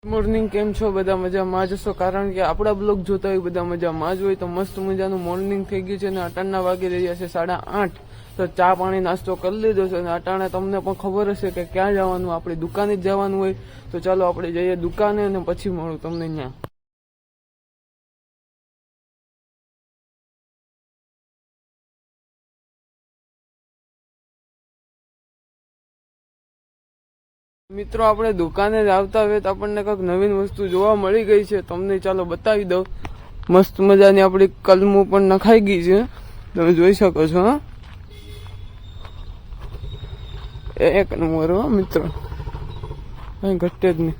Morning કેમ છો? બધા મજામાં જ હશો, કારણ કે આપણા બ્લોગ જોતા હોય બધા મજામાં જ હોય. તો મસ્ત મજાનું મોર્નિંગ થઈ ગયું છે અને અટાણના વાગી રહ્યા છે 8:30. તો ચા પાણી નાસ્તો કરી લીધો છે અને અટાણે તમને પણ ખબર હશે કે ક્યાં જવાનું, આપણી દુકાને જ જવાનું હોય. તો ચાલો આપણે જઈએ દુકાને અને પછી મળું તમને ત્યાં. મિત્રો આપણે દુકાને જ આવતા હોય તો આપણને કંઈક નવીન વસ્તુ જોવા મળી ગઈ છે, તમને ચાલો બતાવી દઉં. મસ્ત મજાની આપણી કલમો પણ નખાઈ ગઈ છે, તમે જોઈ શકો છો. હા, એક નંબર હો મિત્રો, કઈ ઘટે જ નહીં.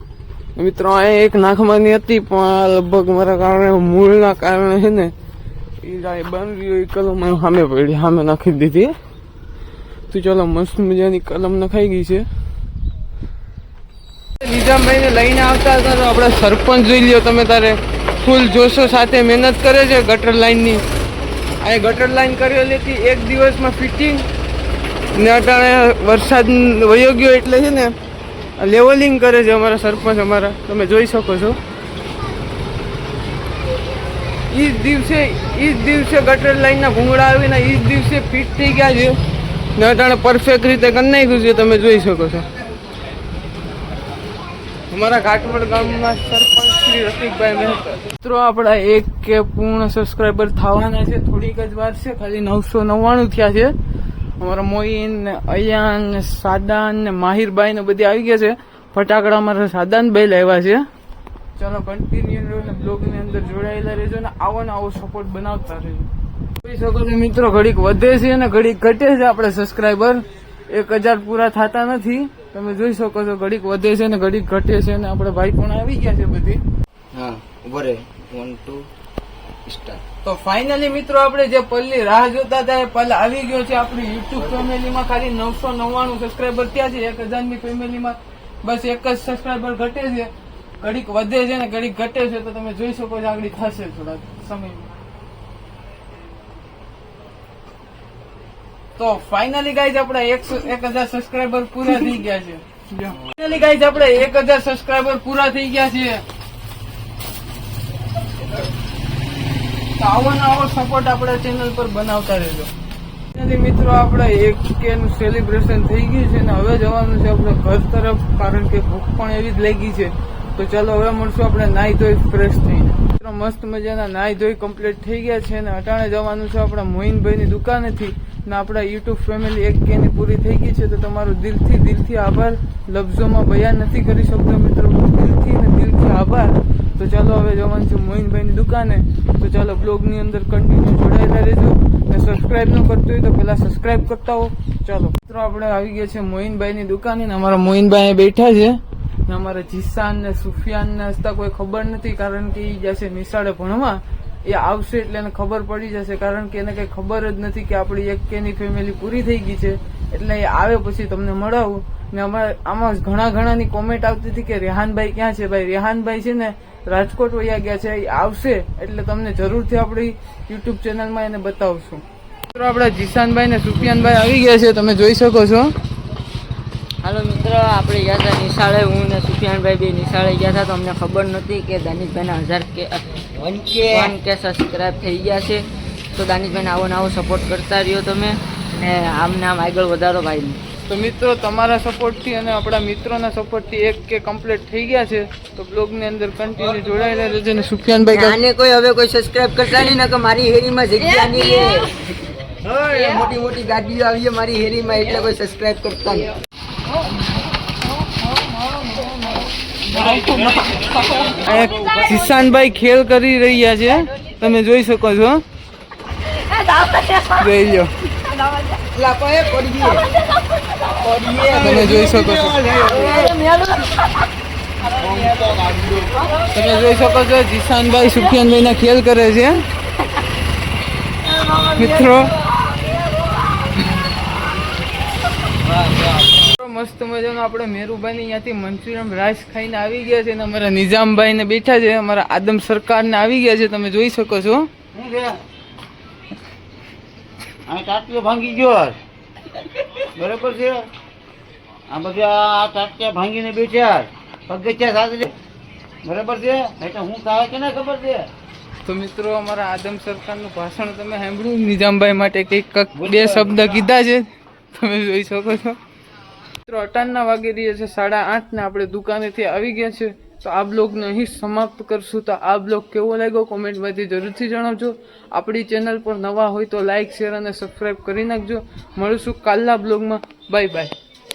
મિત્રો અહીંયા એક નાખવાની હતી પણ લગભગ મારા કારણે મૂળના કારણે છે ને એ બન રહ્યું, એ કલમ સામે પડી, સામે નાખી દીધી. તો ચાલો મસ્ત મજાની કલમ નખાઈ ગઈ છે. નિઝામભાઈ ને લઈને આવતા હતા તો આપણે સરપંચ જોઈ લ્યો તમે તારે, ફૂલ જોશો સાથે મહેનત કરે છે ગટર લાઈનની. આ ગટર લાઈન કરેલી હતી એક દિવસમાં ફિટિંગ, ને અટાણે વરસાદ વયો ગયો એટલે છે ને લેવલિંગ કરે છે અમારા સરપંચ અમારા, તમે જોઈ શકો છો. એ જ દિવસે ગટર લાઈનના ભૂંગળા આવીને એ જ દિવસે ફિટ થઈ ગયા છે ને અટાણે પરફેક્ટ રીતે કરી નાખ્યું છે, તમે જોઈ શકો છો. અમારા ઘાટવડ ગામના સરપંચ શ્રી રસિકભાઈ મહેતા. મિત્રો આપણા 1K પૂર્ણ સબસ્ક્રાઈબર થવાના છે, થોડીક જ વાર છે, ખાલી 999 થયા છે. અમારા મોઈન ને અયાન ને સાદાન ને માહિરભાઈ ને બધી આવી ગયા છે. ફટાકડા અમારા સાદાનભાઈ લાવ્યા છે. ચાલો કન્ટિન્યુ બ્લોગની અંદર જોડાયેલા રહેજો ને આવો સપોર્ટ બનાવતા રહેજો. જોઈ શકો છો મિત્રો, ઘડીક વધે છે અને ઘડીક ઘટે છે. આપણે સબસ્ક્રાઈબર 1000 પૂરા થતા નથી, તમે જોઈ શકો છો. ઘડીક વધે છે ને ઘડીક ઘટે છે અને આપણે ભાઈ પણ આવી ગયા છે બધી. હા ઉભરે 1 2 સ્ટાર્ટ. તો ફાઇનલી મિત્રો આપણે જે પલ્લી રાહ જોતા હતા એ પલ આવી ગયો છે. આપણી યુટ્યુબ ફેમિલીમાં ખાલી 999 સબસ્ક્રાઈબર ત્યાં છે. 1000 ની ફેમિલીમાં બસ એક જ સબસ્ક્રાઈબર ઘટે છે. ઘડીક વધે છે ને ઘડીક ઘટે છે, તો તમે જોઈ શકો છો આગળ થશે થોડા સમયમાં. તો ફાઇનલી ગાઈઝ આપણે 1000 સબસ્ક્રાઈબર પૂરા થઈ ગયા છે. ફાઇનલી ગાઈઝ આપણે 1000 સબસ્ક્રાઈબર પૂરા થઈ ગયા છે. તો આવો સપોર્ટ આપણા ચેનલ પર બનાવતા રહેજો. મિત્રો આપણે 1K નું સેલિબ્રેશન થઈ ગયું છે ને હવે જવાનું છે આપણે ઘર તરફ, કારણ કે ભૂખ પણ એવી જ લાગી છે. તો ચાલો હવે મળશું આપણે નાહી ધોઈ ફ્રેશ થઈને. મસ્ત મજાના નાહી ધોઈ કમ્પ્લીટ થઈ ગયા છે ને અટાણે જવાનું છે આપણા મોહિનભાઈની દુકાનેથી. ને આપણા યુટ્યુબ ફેમિલી 1K ની પૂરી થઈ ગઈ છે. તો તમારો દિલથી આભાર, લફ્ઝોમાં બયાન નથી કરી શકતો મિત્રો, દિલથી આભાર. તો ચાલો હવે જવાનું છે મોહિનભાઈની દુકાને. તો ચાલો બ્લોગની અંદર કન્ટિન્યુ જોડાયેલા રહેજો ને સબસ્ક્રાઇબ ન કરતો હોય તો પેલા સબસ્ક્રાઇબ કરતા હો. ચાલો મિત્રો આપણે આવી ગયા છે મોહિનભાઈની દુકાને ને અમારા મોહિનભાઈ બેઠા છે ને અમારા જીસાન ને સુફિયાન ને હસતા કોઈ ખબર નથી, કારણ કે એ જશે નિશાળે ભણવા. એ આવશે એટલે એને ખબર પડી જશે, કારણ કે એને કઈ ખબર જ નથી કે આપણી 1K ની ફેમિલી પૂરી થઈ ગઈ છે. એટલે એ આવે પછી તમને મળાવું. ને આમાં ઘણાની કોમેન્ટ આવતી હતી કે રેહાનભાઈ ક્યાં છે. ભાઈ રેહાનભાઈ છે ને રાજકોટ વયા ગયા છે, એ આવશે એટલે તમને જરૂરથી આપણી યુટ્યુબ ચેનલમાં એને બતાવશું. મિત્રો આપણા જીશાનભાઈ ને સુફિયાનભાઈ આવી ગયા છે, તમે જોઈ શકો છો. હાલો મિત્રો, આપણે ગયા હતા નિશાળે, હું ને સુફિયાનભાઈ બે નિશાળે ગયા હતા. તો અમને ખબર નથી કે દાનિશભાઈના 1K સબસ્ક્રાઈબ થઈ ગયા છે. તો દાનિશભાઈને આવો સપોર્ટ કરતા રહ્યો તમે, ને આમને આમ આગળ વધારો ભાઈ. તો મિત્રો તમારા સપોર્ટથી અને આપણા મિત્રોના સપોર્ટથી 1K કમ્પ્લીટ થઈ ગયા છે. તો બ્લોગની અંદર કન્ટિન્યુ જોડાયેલા રહેજો. ને સુફિયાનભાઈ આને હવે કોઈ સબસ્ક્રાઇબ કરતા નહીં, નકર મારી હેરીમાં જગ્યા નહીં લે. મોટી ગાડીઓ આવી મારી હેરીમાં, એટલે કોઈ સબસ્ક્રાઇબ કરતા નહીં. જીશાનભાઈ ખેલ કરી રહ્યા છે, તમે જોઈ શકો છો. જોઈ લો, તમે જોઈ શકો છો. તમે જોઈ શકો છો જીશાનભાઈ સુફિયાનભાઈ ના ખેલ કરે છે મિત્રો. મસ્ત મજાનો આપણે મેરુભાઈ અહીંયાથી મંચુરિયન રાઈસ ખાઈને આવી ગયા છે ને અમારા નિઝામભાઈ ને બેઠા છે, અમારા આદમ સરકાર ને આવી ગયા છે, તમે જોઈ શકો છો. ટાટિયો ભાંગી ગયો બરોબર છે. આ બધા ટાટિયા ભાંગીને બેઠા પગથિયા સાથે બરાબર છે નહીં તો હું થાય કે ના ખબર છે. તો મિત્રો અમારા આદમ સરકારનું ભાષણ તમે સાંભળ્યું, નિજામભાઈ માટે કંઈક બે શબ્દ કીધા છે, તમે જોઈ શકો છો. મિત્રો અટાણના વાગી રહ્યા છે 8:30 ને આપણે દુકાનેથી આવી ગયા છે. તો આ બ્લોગને અહીં સમાપ્ત કરશું. તો આ બ્લોગ કેવો લાગ્યો કોમેન્ટમાંથી જરૂરથી જણાવજો. આપણી ચેનલ પર નવા હોય તો લાઇક શેર અને સબસ્ક્રાઈબ કરી નાખજો. મળીશું કાલના બ્લોગમાં. Bye bye.